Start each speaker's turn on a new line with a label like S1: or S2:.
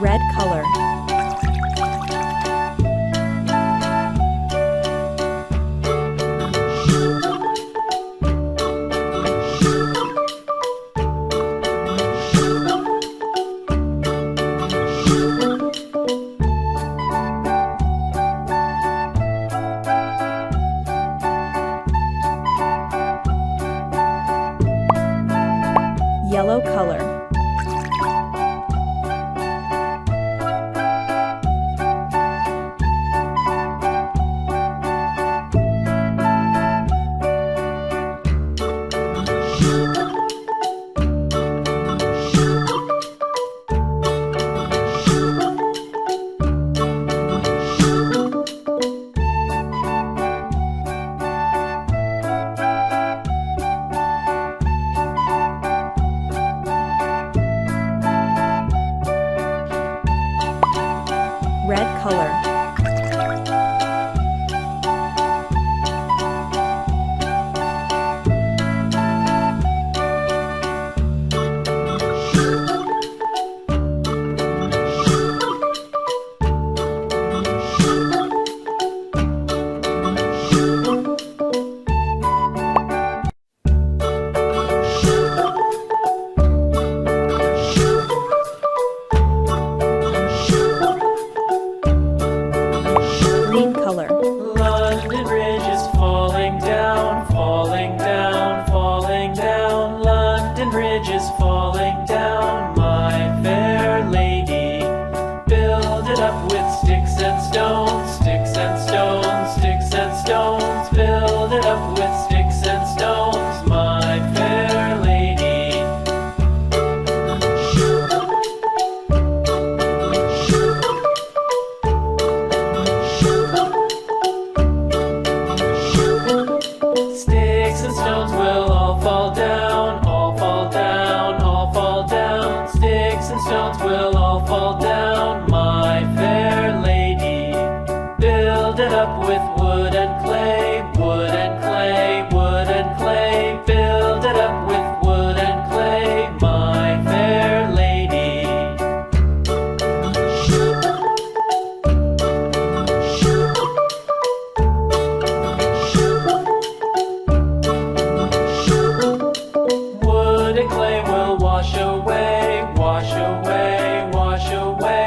S1: Red color. Yellow color. Red color. Green color.
S2: London Bridge is falling down, falling down, falling down. London Bridge is falling down, my fair lady. Build it up with sticks and stones, sticks and stones, sticks and stones. Build it up with sticks and stones, my fair lady. Sticks and stones will all fall down, all fall down, all fall down. Sticks and stones will all fall down, my fair lady. Build it up with wood and clay, wood and clay, wood and clay. Build it up with wood and clay, my fair lady. Wood and clay will wash away, wash away, wash away.